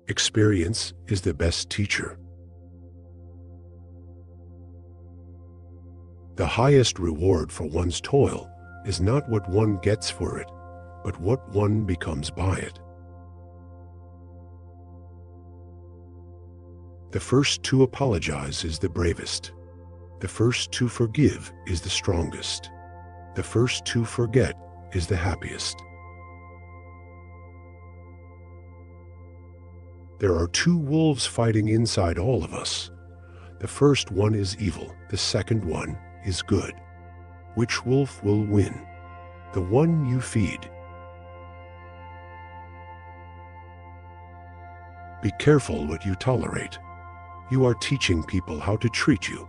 Experience is the best teacher. The highest reward for one's toil is not what one gets for it, but what one becomes by it. The first to apologize is the bravest. The first to forgive is the strongest. The first to forget is the happiest. There are two wolves fighting inside all of us. The first one is evil, the second one is good. Which wolf will win? The one you feed. Be careful what you tolerate. You are teaching people how to treat you.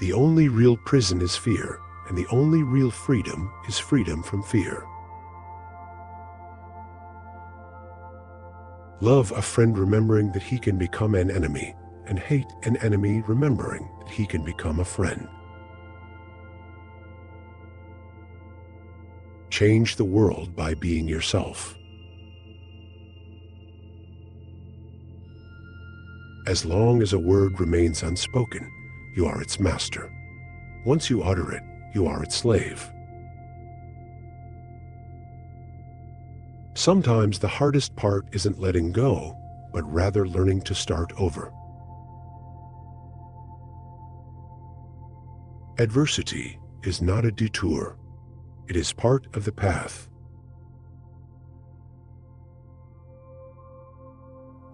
The only real prison is fear, and the only real freedom is freedom from fear. Love a friend remembering that he can become an enemy, and hate an enemy remembering that he can become a friend. Change the world by being yourself. As long as a word remains unspoken, you are its master. Once you utter it, you are its slave. Sometimes the hardest part isn't letting go, but rather learning to start over. Adversity is not a detour. It is part of the path.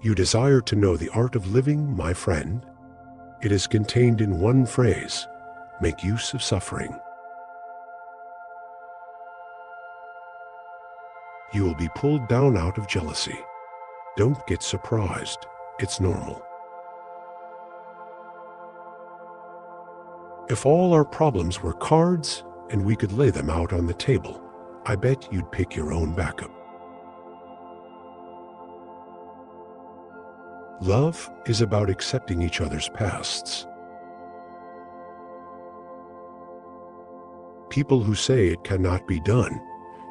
You desire to know the art of living, my friend? It is contained in one phrase: make use of suffering. You will be pulled down out of jealousy. Don't get surprised. It's normal. If all our problems were cards and we could lay them out on the table, I bet you'd pick your own backup. Love is about accepting each other's pasts. People who say it cannot be done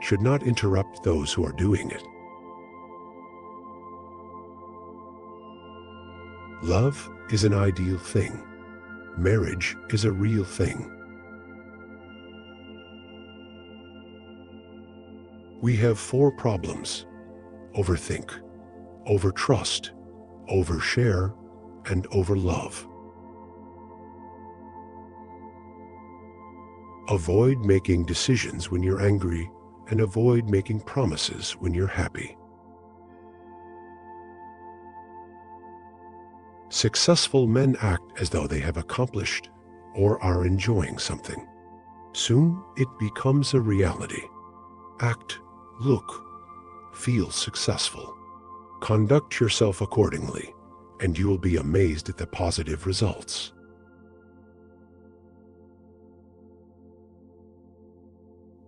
should not interrupt those who are doing it. Love is an ideal thing. Marriage is a real thing. We have 4 problems: overthink, overtrust, overshare, and overlove. Avoid making decisions when you're angry, and avoid making promises when you're happy. Successful men act as though they have accomplished or are enjoying something. Soon it becomes a reality. Act, look, feel successful. Conduct yourself accordingly, and you will be amazed at the positive results.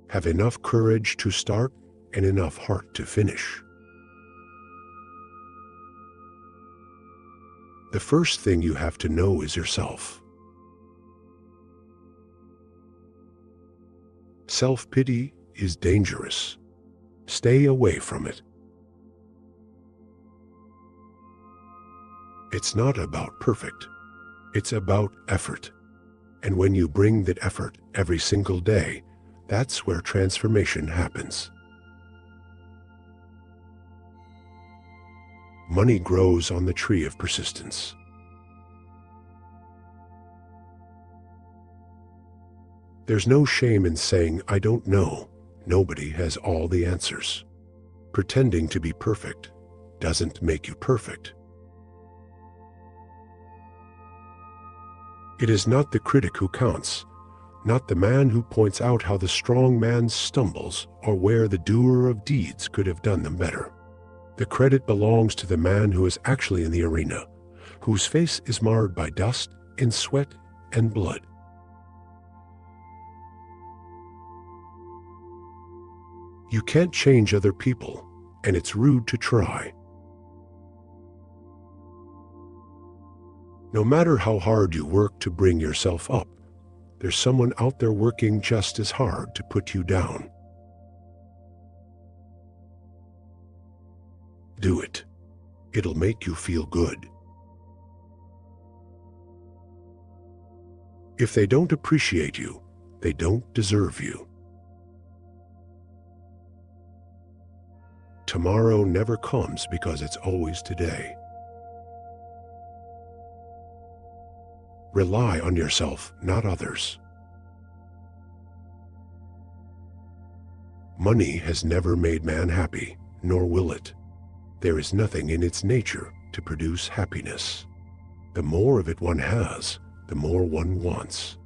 Have enough courage to start and enough heart to finish. The first thing you have to know is yourself. Self-pity is dangerous. Stay away from it. It's not about perfect. It's about effort. And when you bring that effort every single day, that's where transformation happens. Money grows on the tree of persistence. There's no shame in saying, I don't know. Nobody has all the answers. Pretending to be perfect doesn't make you perfect. It is not the critic who counts, not the man who points out how the strong man stumbles or where the doer of deeds could have done them better. The credit belongs to the man who is actually in the arena, whose face is marred by dust and sweat and blood. You can't change other people, and it's rude to try. No matter how hard you work to bring yourself up, there's someone out there working just as hard to put you down. Do it. It'll make you feel good. If they don't appreciate you, they don't deserve you. Tomorrow never comes because it's always today. Rely on yourself, not others. Money has never made man happy, nor will it. There is nothing in its nature to produce happiness. The more of it one has, the more one wants.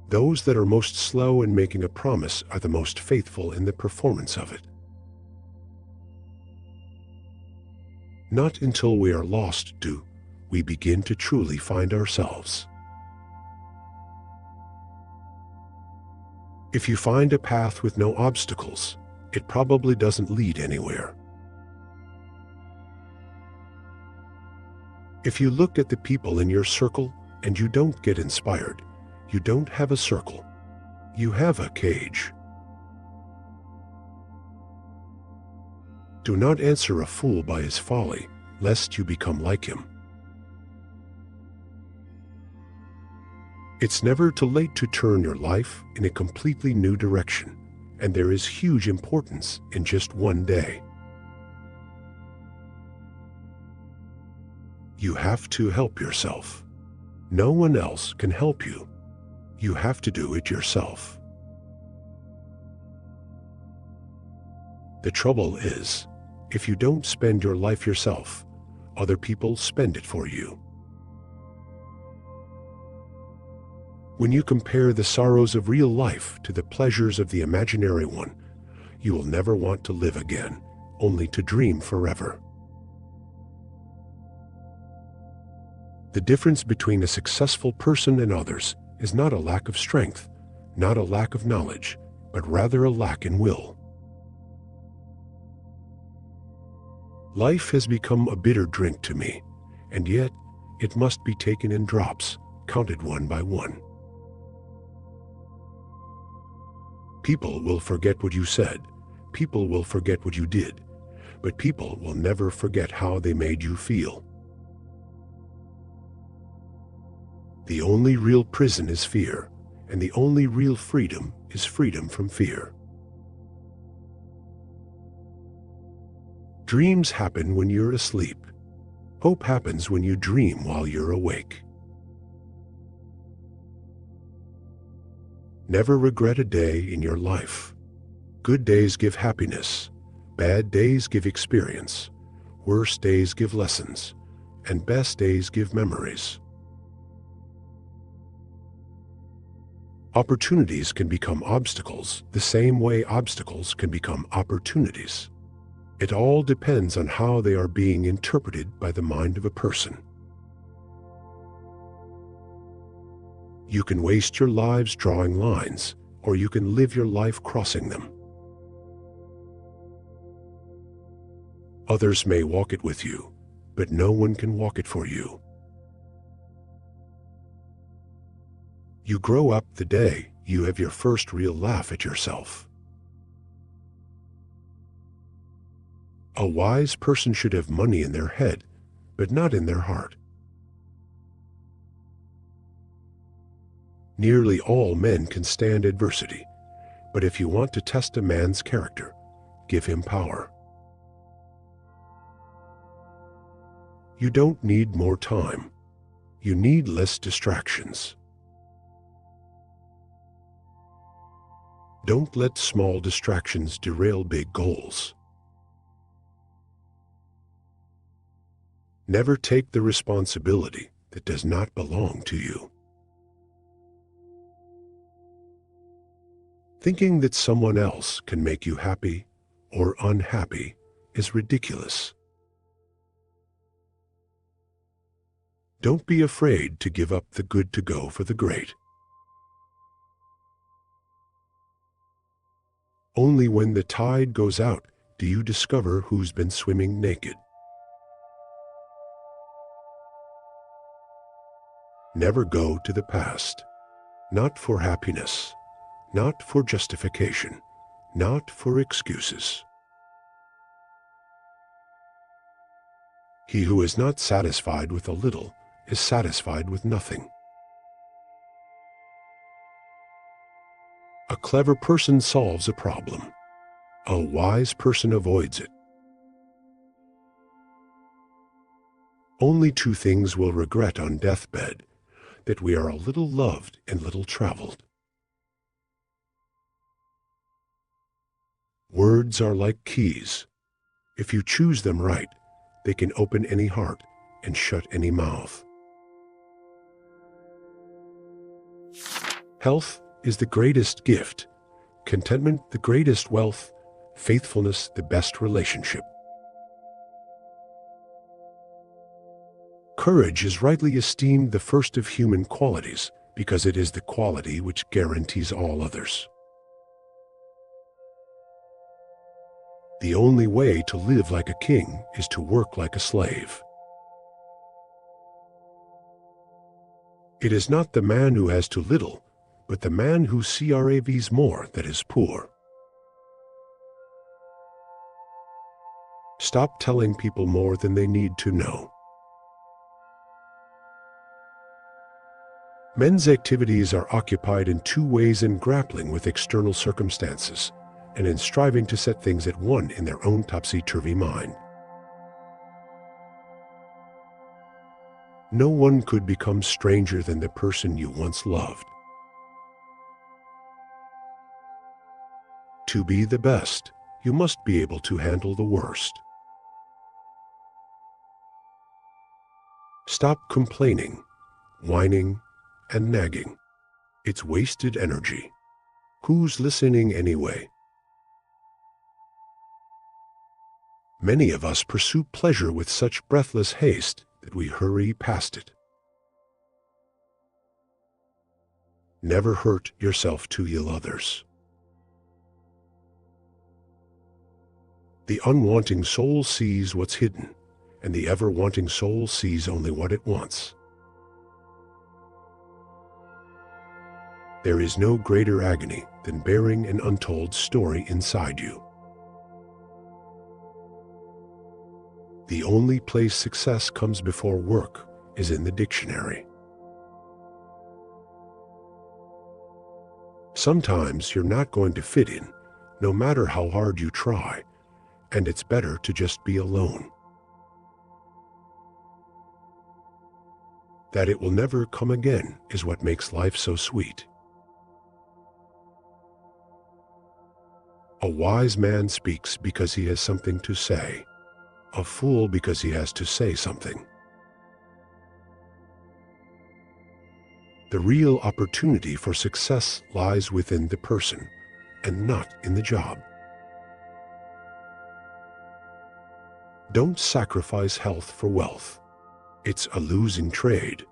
Those that are most slow in making a promise are the most faithful in the performance of it. Not until we are lost do we begin to truly find ourselves. If you find a path with no obstacles, it probably doesn't lead anywhere. If you look at the people in your circle and you don't get inspired, you don't have a circle. You have a cage. Do not answer a fool by his folly, lest you become like him. It's never too late to turn your life in a completely new direction, and there is huge importance in just one day. You have to help yourself. No one else can help you. You have to do it yourself. The trouble is, if you don't spend your life yourself, other people spend it for you. When you compare the sorrows of real life to the pleasures of the imaginary one, you will never want to live again, only to dream forever. The difference between a successful person and others is not a lack of strength, not a lack of knowledge, but rather a lack in will. Life has become a bitter drink to me, and yet it must be taken in drops, counted one by one. People will forget what you said, people will forget what you did, but people will never forget how they made you feel. The only real prison is fear, and the only real freedom is freedom from fear. Dreams happen when you're asleep. Hope happens when you dream while you're awake. Never regret a day in your life. Good days give happiness, bad days give experience, worst days give lessons, and best days give memories. Opportunities can become obstacles the same way obstacles can become opportunities. It all depends on how they are being interpreted by the mind of a person. You can waste your lives drawing lines, or you can live your life crossing them. Others may walk it with you, but no one can walk it for you. You grow up the day you have your first real laugh at yourself. A wise person should have money in their head, but not in their heart. Nearly all men can stand adversity, but if you want to test a man's character, give him power. You don't need more time. You need less distractions. Don't let small distractions derail big goals. Never take the responsibility that does not belong to you. Thinking that someone else can make you happy or unhappy is ridiculous. Don't be afraid to give up the good to go for the great. Only when the tide goes out do you discover who's been swimming naked. Never go to the past, not for happiness, not for justification, not for excuses. He who is not satisfied with a little is satisfied with nothing. A clever person solves a problem. A wise person avoids it. Only two things we'll regret on deathbed: that we are a little loved and little traveled. Words are like keys. If you choose them right, they can open any heart and shut any mouth. Health is the greatest gift, contentment the greatest wealth, faithfulness the best relationship. Courage is rightly esteemed the first of human qualities because it is the quality which guarantees all others. The only way to live like a king is to work like a slave. It is not the man who has too little, but the man who craves more that is poor. Stop telling people more than they need to know. Men's activities are occupied in two ways: in grappling with external circumstances and in striving to set things at one in their own topsy-turvy mind. No one could become stranger than the person you once loved. To be the best, you must be able to handle the worst. Stop complaining, whining, and nagging. It's wasted energy. Who's listening anyway? Many of us pursue pleasure with such breathless haste that we hurry past it. Never hurt yourself to ill others. The unwanting soul sees what's hidden, and the ever-wanting soul sees only what it wants. There is no greater agony than bearing an untold story inside you. The only place success comes before work is in the dictionary. Sometimes you're not going to fit in, no matter how hard you try, and it's better to just be alone. That it will never come again is what makes life so sweet. A wise man speaks because he has something to say. A fool because he has to say something. The real opportunity for success lies within the person and not in the job. Don't sacrifice health for wealth. It's a losing trade.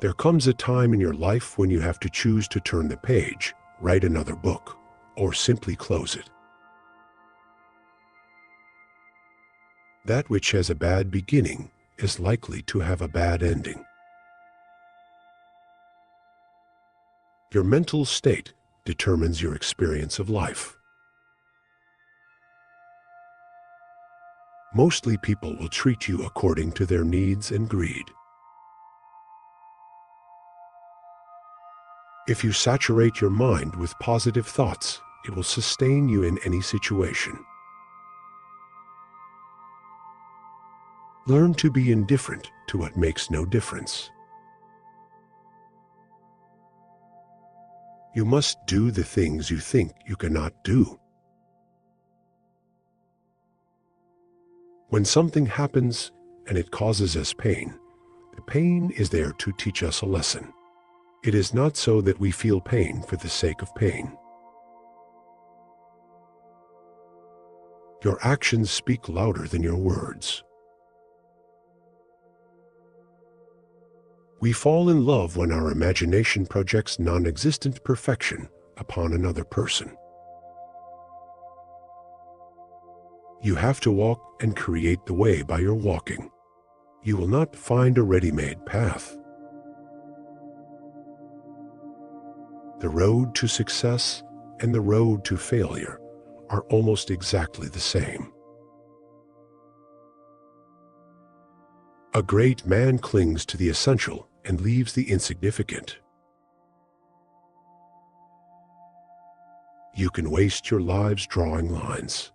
There comes a time in your life when you have to choose to turn the page, write another book, or simply close it. That which has a bad beginning is likely to have a bad ending. Your mental state determines your experience of life. Mostly people will treat you according to their needs and greed. If you saturate your mind with positive thoughts, it will sustain you in any situation. Learn to be indifferent to what makes no difference. You must do the things you think you cannot do. When something happens and it causes us pain, the pain is there to teach us a lesson. It is not so that we feel pain for the sake of pain. Your actions speak louder than your words. We fall in love when our imagination projects non-existent perfection upon another person. You have to walk and create the way by your walking. You will not find a ready-made path. The road to success and the road to failure are almost exactly the same. A great man clings to the essential and leaves the insignificant. You can waste your lives drawing lines,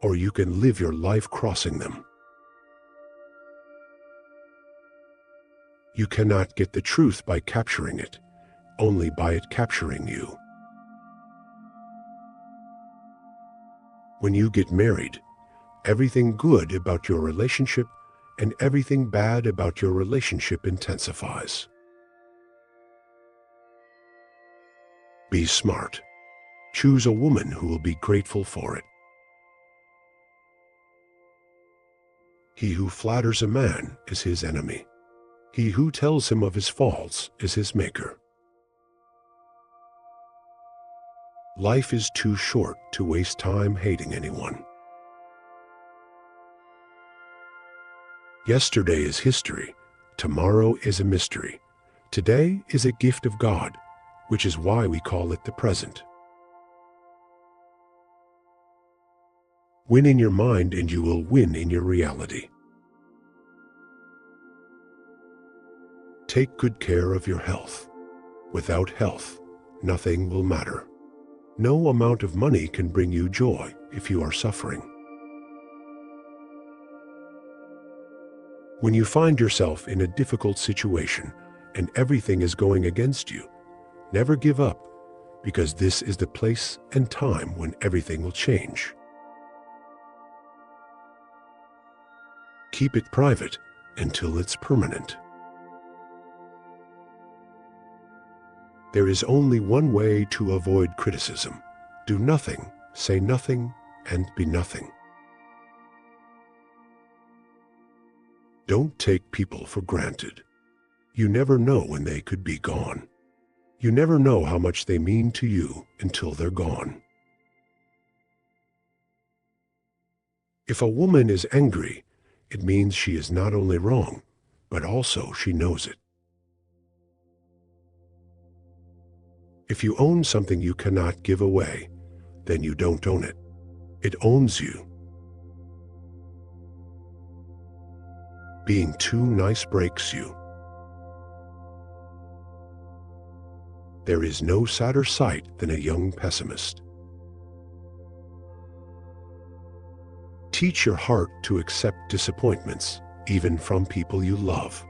or you can live your life crossing them. You cannot get the truth by capturing it, only by it capturing you. When you get married, everything good about your relationship and everything bad about your relationship intensifies. Be smart. Choose a woman who will be grateful for it. He who flatters a man is his enemy. He who tells him of his faults is his maker. Life is too short to waste time hating anyone. Yesterday is history. Tomorrow is a mystery. Today is a gift of God, which is why we call it the present. Win in your mind and you will win in your reality. Take good care of your health. Without health, nothing will matter. No amount of money can bring you joy if you are suffering. When you find yourself in a difficult situation and everything is going against you, never give up, because this is the place and time when everything will change. Keep it private until it's permanent. There is only one way to avoid criticism. Do nothing, say nothing, and be nothing. Don't take people for granted. You never know when they could be gone. You never know how much they mean to you until they're gone. If a woman is angry, it means she is not only wrong, but also she knows it. If you own something you cannot give away, then you don't own it. It owns you. Being too nice breaks you. There is no sadder sight than a young pessimist. Teach your heart to accept disappointments, even from people you love.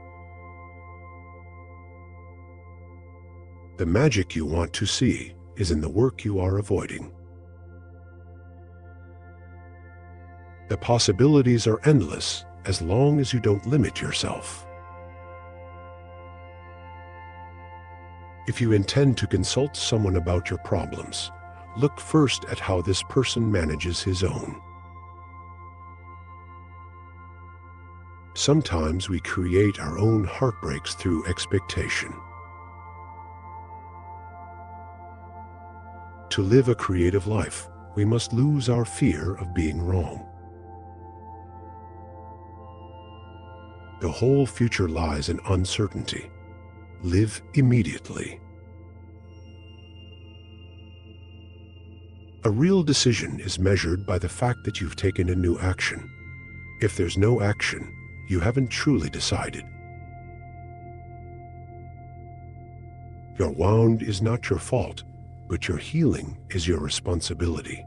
The magic you want to see is in the work you are avoiding. The possibilities are endless as long as you don't limit yourself. If you intend to consult someone about your problems, look first at how this person manages his own. Sometimes we create our own heartbreaks through expectation. To live a creative life, we must lose our fear of being wrong. The whole future lies in uncertainty. Live immediately. A real decision is measured by the fact that you've taken a new action. If there's no action, you haven't truly decided. Your wound is not your fault, but your healing is your responsibility.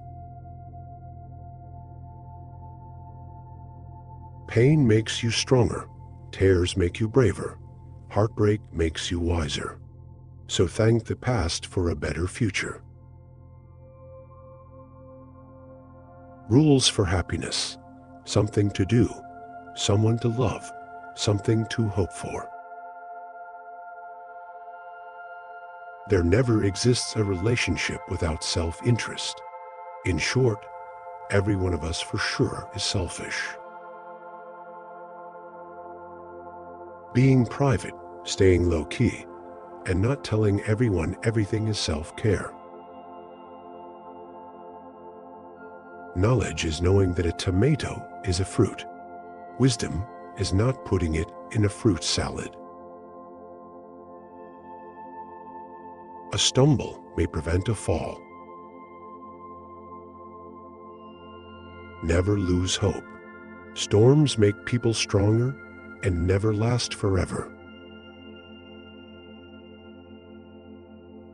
Pain makes you stronger. Tears make you braver. Heartbreak makes you wiser. So thank the past for a better future. Rules for happiness. Something to do. Someone to love. Something to hope for. There never exists a relationship without self-interest. In short, every one of us for sure is selfish. Being private, staying low-key, and not telling everyone everything is self-care. Knowledge is knowing that a tomato is a fruit. Wisdom is not putting it in a fruit salad. A stumble may prevent a fall. Never lose hope. Storms make people stronger and never last forever.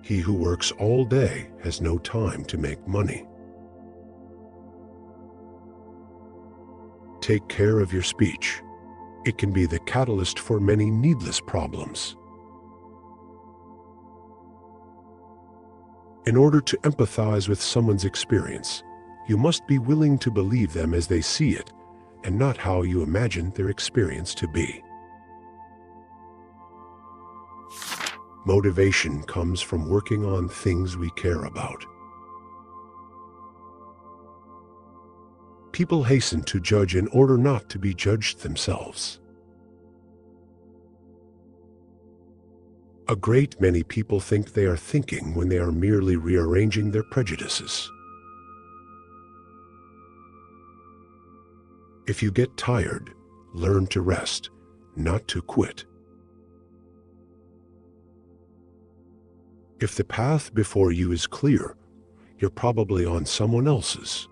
He who works all day has no time to make money. Take care of your speech. It can be the catalyst for many needless problems. In order to empathize with someone's experience, you must be willing to believe them as they see it, and not how you imagine their experience to be. Motivation comes from working on things we care about. People hasten to judge in order not to be judged themselves. A great many people think they are thinking when they are merely rearranging their prejudices. If you get tired, learn to rest, not to quit. If the path before you is clear, you're probably on someone else's.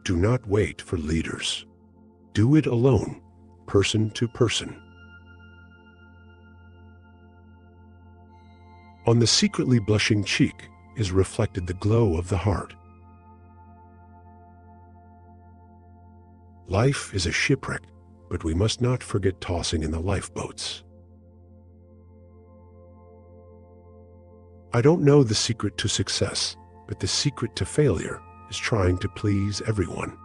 Do not wait for leaders. Do it alone, person to person. On the secretly blushing cheek is reflected the glow of the heart. Life is a shipwreck, but we must not forget tossing in the lifeboats. I don't know the secret to success, but the secret to failure is trying to please everyone.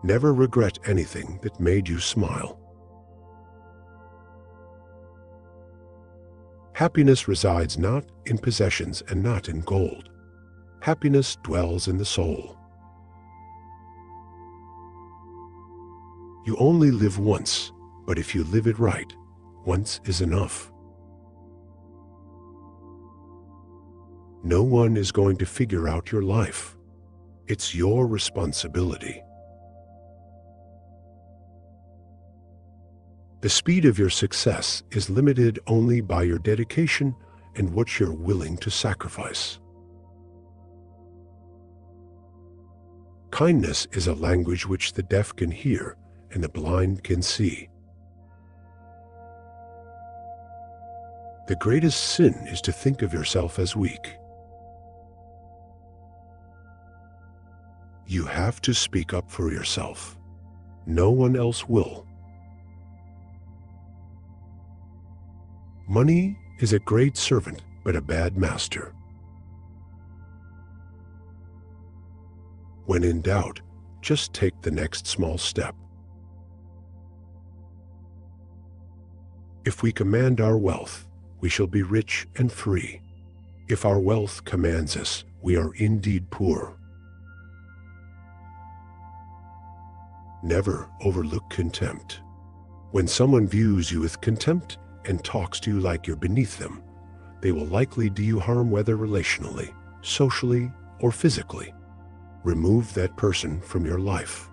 Never regret anything that made you smile. Happiness resides not in possessions and not in gold. Happiness dwells in the soul. You only live once, but if you live it right, once is enough. No one is going to figure out your life. It's your responsibility. The speed of your success is limited only by your dedication and what you're willing to sacrifice. Kindness is a language which the deaf can hear and the blind can see. The greatest sin is to think of yourself as weak. You have to speak up for yourself. No one else will. Money is a great servant, but a bad master. When in doubt, just take the next small step. If we command our wealth, we shall be rich and free. If our wealth commands us, we are indeed poor. Never overlook contempt. When someone views you with contempt and talks to you like you're beneath them, they will likely do you harm, whether relationally, socially, or physically. Remove that person from your life.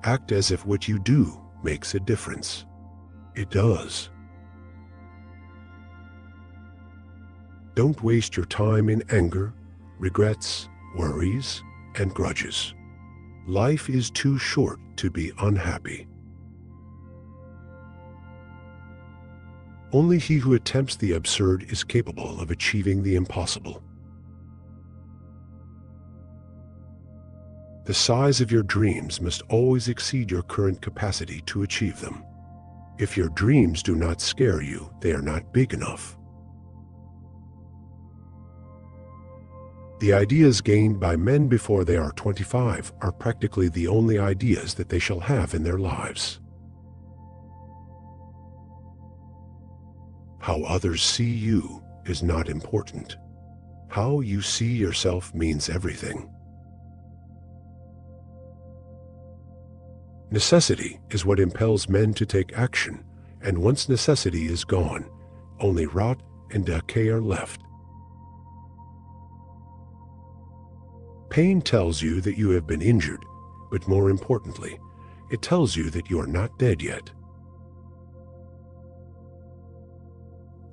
Act as if what you do makes a difference. It does. Don't waste your time in anger, regrets, worries, and grudges. Life is too short to be unhappy. Only he who attempts the absurd is capable of achieving the impossible. The size of your dreams must always exceed your current capacity to achieve them. If your dreams do not scare you, they are not big enough. The ideas gained by men before they are 25 are practically the only ideas that they shall have in their lives. How others see you is not important. How you see yourself means everything. Necessity is what impels men to take action, and once necessity is gone, only rot and decay are left. Pain tells you that you have been injured, but more importantly, it tells you that you are not dead yet.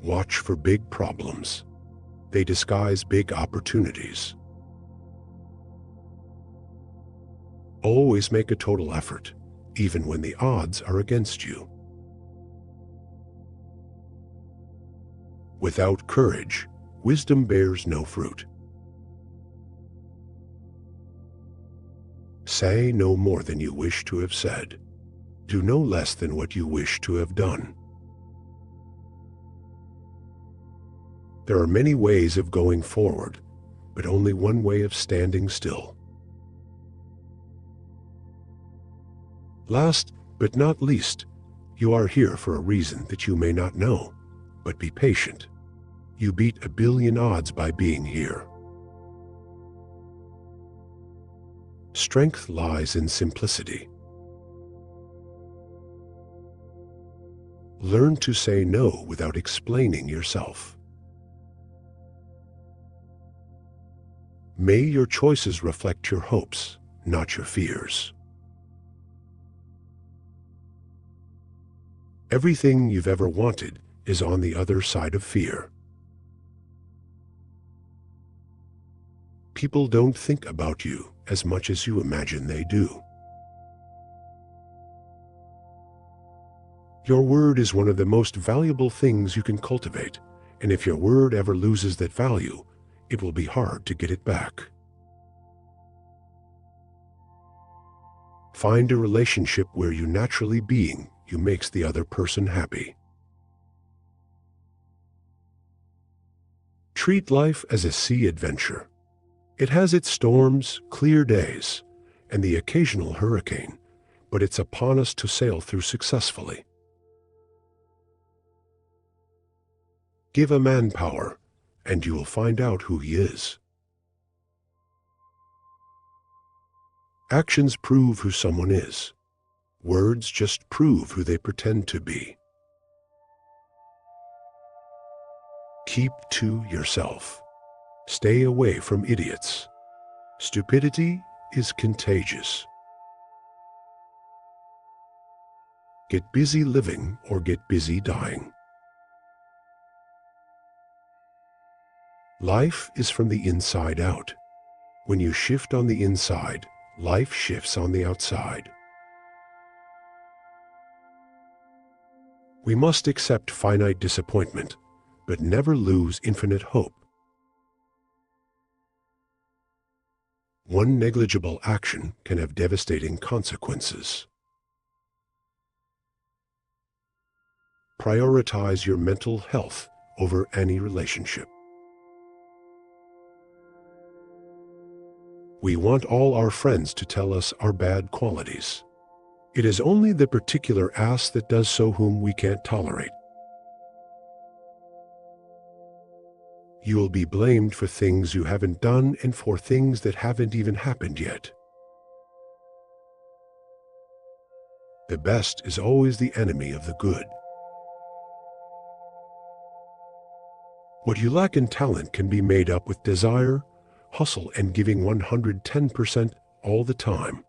Watch for big problems. They disguise big opportunities. Always make a total effort, even when the odds are against you. Without courage, wisdom bears no fruit. Say no more than you wish to have said. Do no less than what you wish to have done. There are many ways of going forward, but only one way of standing still. Last but not least, you are here for a reason that you may not know, but be patient. You beat a billion odds by being here. Strength lies in simplicity. Learn to say no without explaining yourself. May your choices reflect your hopes, not your fears. Everything you've ever wanted is on the other side of fear. People don't think about you as much as you imagine they do. Your word is one of the most valuable things you can cultivate, and if your word ever loses that value, it will be hard to get it back. Find a relationship where you naturally being you makes the other person happy. Treat life as a sea adventure. It has its storms, clear days, and the occasional hurricane, but it's upon us to sail through successfully. Give a man power, and you will find out who he is. Actions prove who someone is. Words just prove who they pretend to be. Keep to yourself. Stay away from idiots. Stupidity is contagious. Get busy living or get busy dying. Life is from the inside out. When you shift on the inside, life shifts on the outside. We must accept finite disappointment, but never lose infinite hope. One negligible action can have devastating consequences. Prioritize your mental health over any relationship. We want all our friends to tell us our bad qualities. It is only the particular ass that does so whom we can't tolerate. You will be blamed for things you haven't done and for things that haven't even happened yet. The best is always the enemy of the good. What you lack in talent can be made up with desire, hustle, and giving 110% all the time.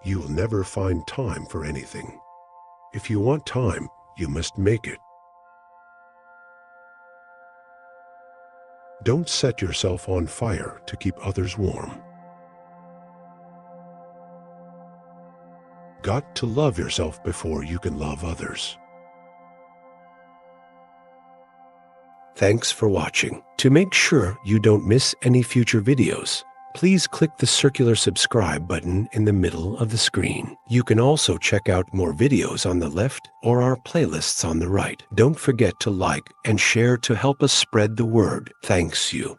You will never find time for anything. If you want time, you must make it. Don't set yourself on fire to keep others warm. Got to love yourself before you can love others. Thanks for watching. To make sure you don't miss any future videos, please click the circular subscribe button in the middle of the screen. You can also check out more videos on the left or our playlists on the right. Don't forget to like and share to help us spread the word. Thanks you.